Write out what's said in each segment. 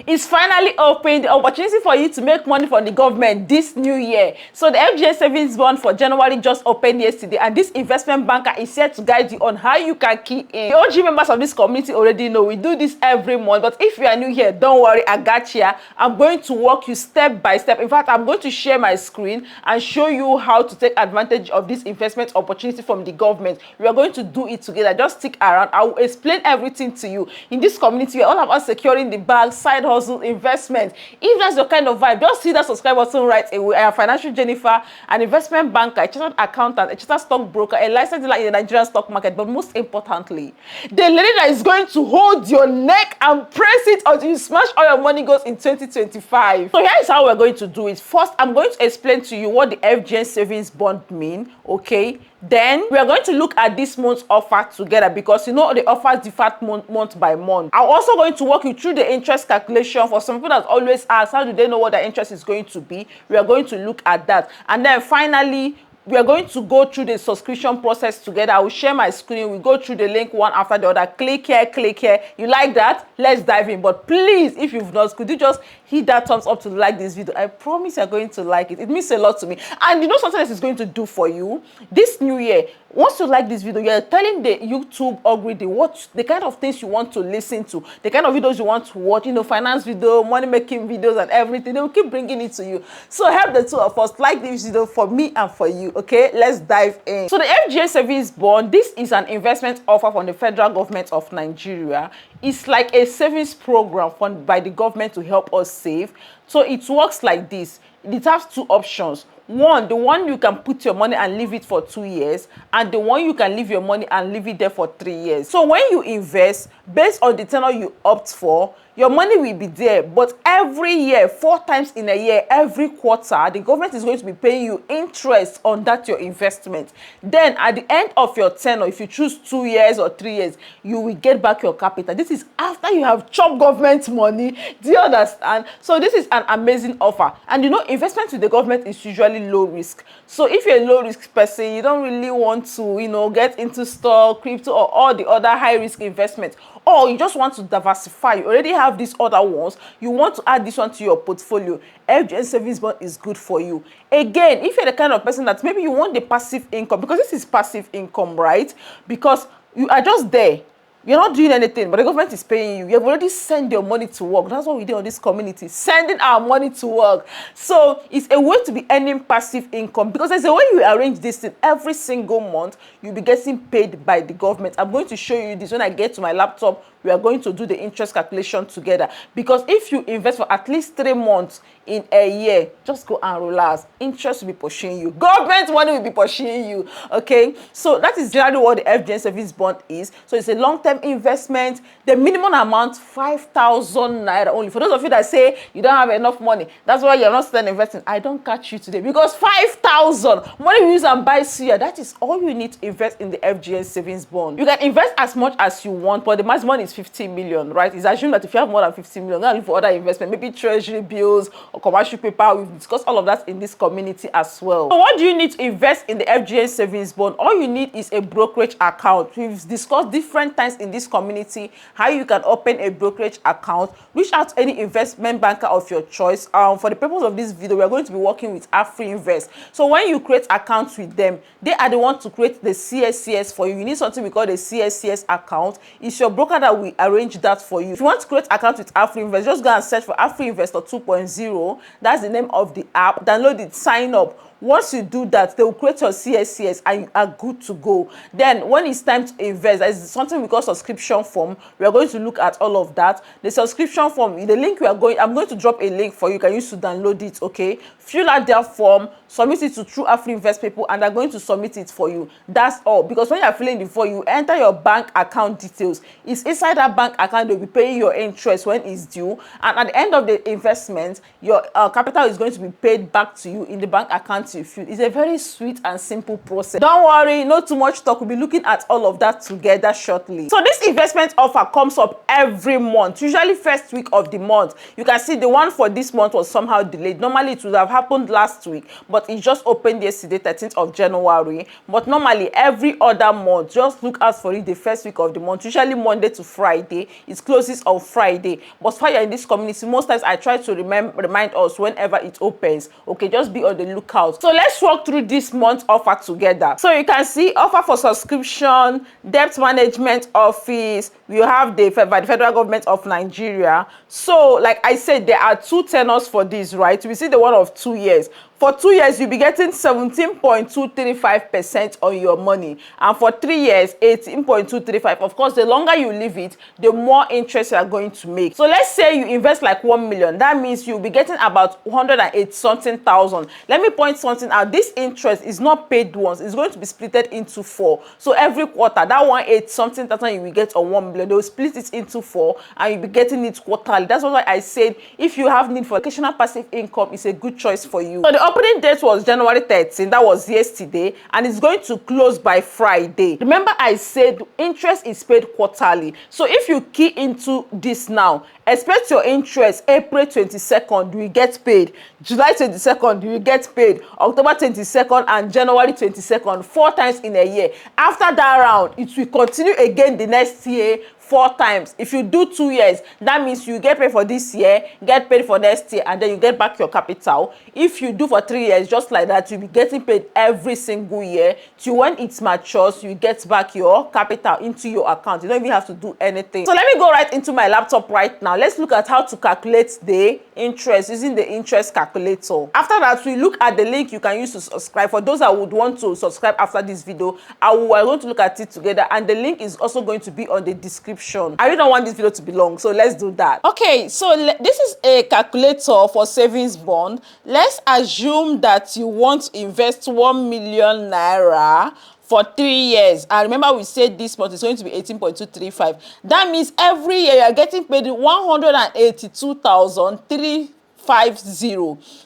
It's finally opened the opportunity for you to make money from the government this new year. So the FGN savings bond for January just opened yesterday, and this investment banker is here to guide you on how you can key in. The OG members of this community already know we do this every month, but if you are new here, don't worry, I got you. I'm going to walk you step by step. In fact, I'm going to share my screen and show you how to take advantage of this investment opportunity from the government. We are going to do it together. Just stick around. I will explain everything to you. In this community, we are all about securing the bag, side hustle, investment. If that's your kind of vibe, just hit that subscribe button right away. I am Financial Jennifer, an investment banker, a chartered accountant, a chartered stockbroker, a licensed dealer in the Nigerian stock market. But most importantly, the lady that is going to hold your neck and press it until you smash all your money goes in 2025. So here is how we're going to do it. First, I'm going to explain to you what the FGN savings bond mean, okay? Then we are going to look at this month's offer together, because you know the offers differ month by month. I'm also going to walk you through the interest calculation. For some people that always ask, how do they know what the interest is going to be? We are going to look at that. And then finally, we are going to go through the subscription process together. I will share my screen. We go through the link one after the other. Click here, click here. You like that? Let's dive in. But please, if you've not, could you just hit that thumbs up to like this video? I promise you're going to like it. It means a lot to me. And you know something else is going to do for you this new year? Once you like this video, you're telling the YouTube algorithm what the kind of things you want to listen to, the kind of videos you want to watch, you know, finance video, money making videos and everything. They will keep bringing it to you. So help the two of us. Like this video for me and for you. Okay, let's dive in. So the FGN savings bond, this is an investment offer from the federal government of Nigeria. It's like a savings program funded by the government to help us save. So it works like this. It has two options. One, the one you can put your money and leave it for 2 years, and the one you can leave your money and leave it there for 3 years. So when you invest, based on the tenor you opt for, your money will be there, but every year, 4 times in a year, every quarter, the government is going to be paying you interest on that your investment. Then at the end of your tenor, if you choose 2 years or 3 years, you will get back your capital. This is after you have chopped government money. Do you understand? So this is an amazing offer. And you know, investment with the government is usually low risk. So if you're a low risk person, you don't really want to, you know, get into stock, crypto, or all the other high risk investments, or you just want to diversify, you already have these other ones, you want to add this one to your portfolio, FGN savings bond is good for you. Again, if you're the kind of person that maybe you want the passive income, because this is passive income, right? Because you are just there. You're not doing anything, but the government is paying you. You have already sent your money to work. That's what we do on this community, sending our money to work. So it's a way to be earning passive income, because there's a way you arrange this thing. Every single month, you'll be getting paid by the government. I'm going to show you this when I get to my laptop. We are going to do the interest calculation together, because if you invest for at least 3 months in a year, just go and relax. Interest will be pushing you. Government money will be pushing you. Okay, so that is generally what the FGN savings bond is. So it's a long-term investment. The minimum amount 5,000 naira only. For those of you that say you don't have enough money, that's why you're not still investing, I don't catch you today, because 5,000 money we use and buy suya. That is all you need to invest in the FGN savings bond. You can invest as much as you want, but the maximum is 50 million, right? It's assumed that if you have more than 50 million, you're going to look for other investment, maybe treasury bills or commercial paper. We've discussed all of that in this community as well. So what do you need to invest in the FGN savings bond? All you need is a brokerage account. We've discussed different times in this community how you can open a brokerage account. Reach out to any investment banker of your choice. For the purpose of this video, we're going to be working with AfriInvest. So when you create accounts with them, they are the ones to create the CSCS for you. You need something we call the CSCS account. It's your broker that will arrange that for you. If you want to create an account with AfriInvest, just go and search for AfriInvestor 2.0. That's the name of the app. Download it, sign up. Once you do that, they will create your CSCS and you are good to go. Then when it's time to invest, there is something we call subscription form. We are going to look at all of that. The subscription form, the link I'm going to drop a link for you. You can use to download it, okay? Fill out their form, submit it to True AfriInvest people, and they're going to submit it for you. That's all. Because when you're filling the form, you enter your bank account details. It's inside that bank account they'll be paying your interest when it's due. And at the end of the investment, your capital is going to be paid back to you in the bank account once you feel. It's a very sweet and simple process. Don't worry, not too much talk. We'll be looking at all of that together shortly. So this investment offer comes up every month, usually first week of the month. You can see the one for this month was somehow delayed. Normally it would have happened last week, but it just opened yesterday, 13th of January. But normally every other month, just look out for it the first week of the month, usually Monday to Friday. It closes on Friday. But while you're in this community, most times I try to remind us whenever it opens. Okay, just be on the lookout. So let's walk through this month's offer together. So you can see offer for subscription, debt management office. We have by the federal government of Nigeria. So like I said, there are two tenors for this, right? We see the one of 2 years. For 2 years, you'll be getting 17.235% on your money. And for 3 years, 18.235. Of course, the longer you leave it, the more interest you are going to make. So let's say you invest like 1 million. That means you'll be getting about 108 something thousand. Let me point something out. This interest is not paid once. It's going to be split into 4. So every quarter, that 108 something thousand you will get on 1 million, they will split it into 4 and you'll be getting it quarterly. That's why I said if you have need for occasional passive income, it's a good choice for you. So the opening date was January 13. That was yesterday, and it's going to close by Friday. Remember I said interest is paid quarterly. So if you key into this now, expect your interest April 22nd, you will get paid. July 22nd, you will get paid. October 22nd and January 22nd, 4 times in a year. After that round, it will continue again the next year 4 times. If you do 2 years, that means you get paid for this year, get paid for next year, and then you get back your capital. If you do for 3 years, just like that, you'll be getting paid every single year till when it matures, you get back your capital into your account. You don't even have to do anything. So let me go right into my laptop right now. Let's look at how to calculate the interest using the interest calculator. After that, we look at the link you can use to subscribe. For those that would want to subscribe after this video, we're going to look at it together, and the link is also going to be on the description. I really don't want this video to be long, so let's do that. Okay, so this is a calculator for savings bond. Let's assume that you want to invest 1 million naira for 3 years. And remember, we said this month is going to be 18.235. That means every year you're getting paid 182,350.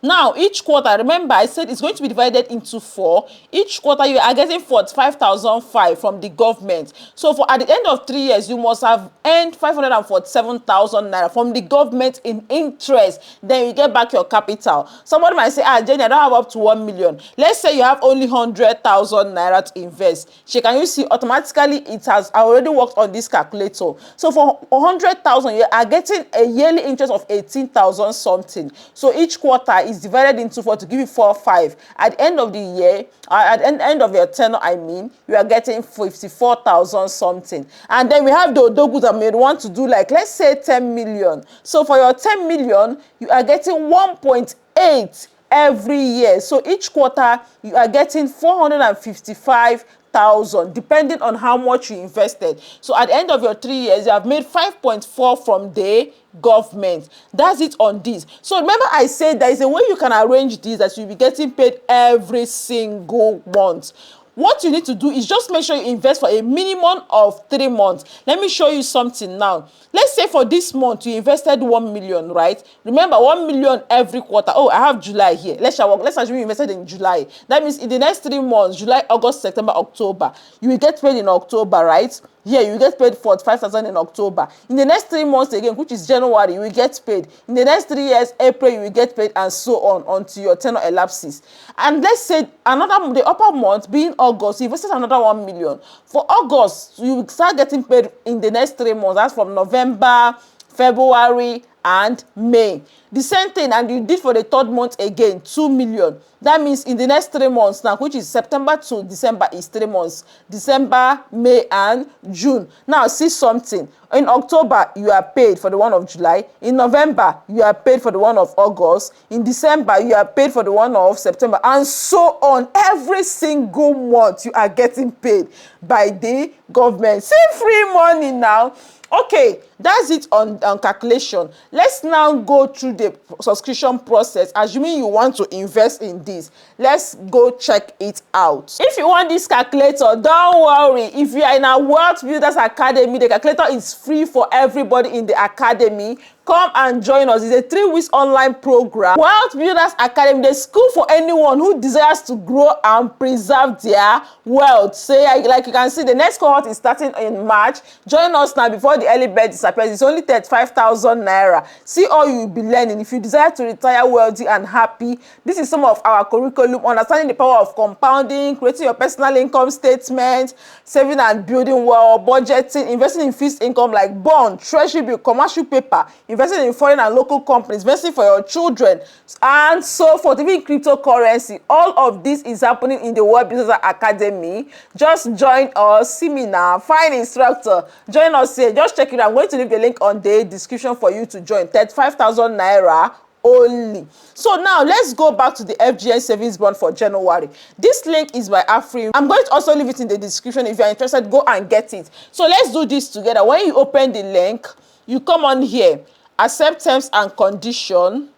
Now each quarter, remember I said it's going to be divided into 4. Each quarter you are getting 45,005 from the government. So for at the end of 3 years, you must have earned 547,000 naira from the government in interest. Then you get back your capital. Somebody might say, Jenny, I don't have up to 1 million. Let's say you have only 100,000 naira to invest. Can you see automatically it has already worked on this calculator? So for 100,000, you are getting a yearly interest of 18,000 something. So each quarter is divided into 4 to give you 4/5. At the end of the year, at the end of your tenure, you are getting 54,000 something. And then we have the odogu that may want to do like, let's say 10 million. So for your 10 million, you are getting 1.8 every year. So each quarter, you are getting 455,000, depending on how much you invested. So at the end of your 3 years, you have made 5.4 from the government. That's it on this. So remember I said there is a way you can arrange this that you'll be getting paid every single month. What you need to do is just make sure you invest for a minimum of 3 months. Let me show you something now. Let's say for this month you invested 1 million, right? Remember 1 million every quarter. Oh, I have July here. Let's assume you invested in July. That means in the next 3 months, July, August, September, October, you will get paid in October, right? Yeah, you get paid 45,000 in October. In the next 3 months again, which is January, you will get paid. In the next 3 years, April, you will get paid, and so on until your tenure elapses. And let's say the upper month being August, you invested another 1 million. For August, you will start getting paid in the next 3 months. That's from November, February, and May. The same thing, and you did for the 3rd month again, 2 million. That means in the next 3 months now, which is September to December, is 3 months. December, May, and June. Now see something. In October, you are paid for the one of July. In November, you are paid for the one of August. In December, you are paid for the one of September, and so on. Every single month, you are getting paid by the government. See free money now. Okay, That's it on calculation. Let's now go through the subscription process. Assuming you want to invest in this, let's go check it out. If you want this calculator, don't worry. If you are in our Wealth Builders Academy, the calculator is free for everybody in the academy. Come and join us. It's a 3 weeks online program. Wealth Builders Academy, the school for anyone who desires to grow and preserve their wealth. So like you can see, the next cohort is starting in March. Join us now before the early bird disappears. It's only 35,000 naira. See all you will be learning. If you desire to retire wealthy and happy, this is some of our curriculum. Understanding the power of compounding, creating your personal income statement, saving and building wealth, budgeting, investing in fixed income like bond, treasury bill, commercial paper, investing in foreign and local companies, investing for your children, and so forth, even cryptocurrency. All of this is happening in the Wealth Builders Academy. Just join us, see me now, find instructor, join us here. Just check it out. I'm going to leave the link on the description for you to join. 35,000 naira only. So now let's go back to the FGN savings bond for January. This link is by Afri. I'm going to also leave it in the description. If you're interested, go and get it. So let's do this together. When you open the link, you come on here, accept terms and condition.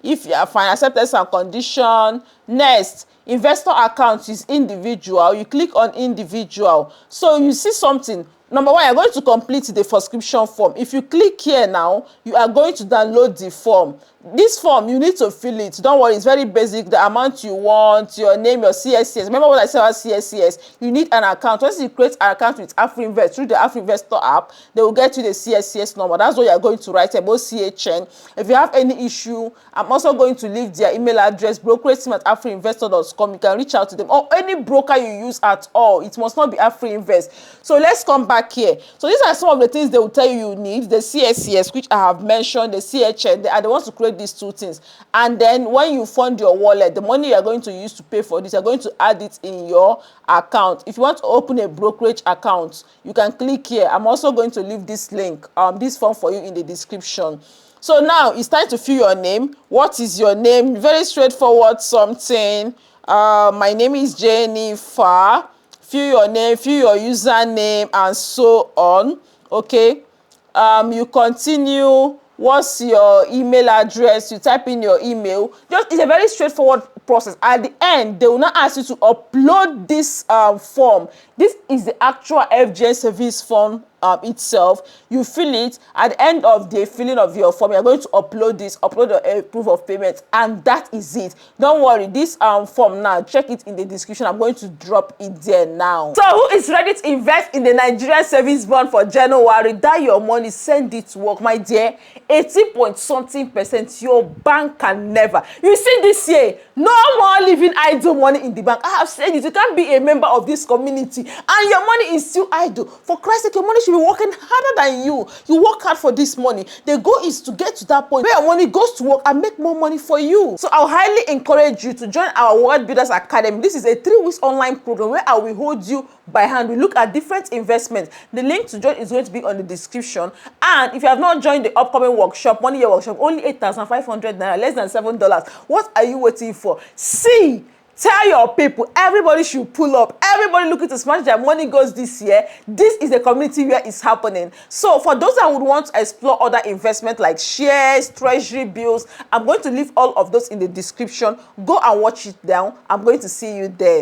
If you are fine, accept terms and condition. Next, investor account is individual. You click on individual. So you see something. Number one, you're going to complete the subscription form. If you click here now, you are going to download the form. This form, you need to fill it. Don't worry, it's very basic. The amount you want, your name, your CSCS. Remember what I said about CSCS? You need an account. Once you create an account with AfriInvest through the AfriInvestor app, they will get you the CSCS number. That's what you are going to write about CHN. If you have any issue, I'm also going to leave their email address, brokerage@afriinvestor.com. You can reach out to them, or any broker you use at all. It must not be AfriInvest. So let's come back here. So these are some of the things they will tell you need. The CSCS, which I have mentioned, the CHN, they are the ones to create these two things. And then when you fund your wallet, the money you are going to use to pay for this, you're going to add it in your account. If you want to open a brokerage account, you can click here. I'm also going to leave this link, this form for you in the description. So now it's time to fill your name. What is your name? Very straightforward something. My name is Jennifer. Fill your name, fill your username, and so on. Okay. You continue. What's your email address? You type in your email. It's a very straightforward process. At the end, they will not ask you to upload this form. This is the actual FGN service form itself. You fill it. At the end of the filling of your form, you're going to upload this, upload a proof of payment, and that is it. Don't worry, this form now, check it in the description. I'm going to drop it there now. So who is ready to invest in the Nigerian savings bond for January? That your money, send it to work, my dear. 80.something%. Your bank can never. You see this year, no more leaving idle money in the bank. I have said it. You can't be a member of this community and your money is still idle. For Christ's sake, your money should be working harder than you. You work hard for this money. The goal is to get to that point where your money goes to work and make more money for you. So I'll highly encourage you to join our Wealth Builders Academy. This is a 3 weeks online program where I will hold you by hand. We look at different investments. The link to join is going to be on the description. And if you have not joined the upcoming workshop, 1 year workshop, only 8,500 naira, less than $7. What are you waiting for? See, tell your people, everybody should pull up. Everybody looking to smash their money goals this year. This is the community where it's happening. So for those that would want to explore other investment like shares, treasury bills, I'm going to leave all of those in the description. Go and watch it down. I'm going to see you there.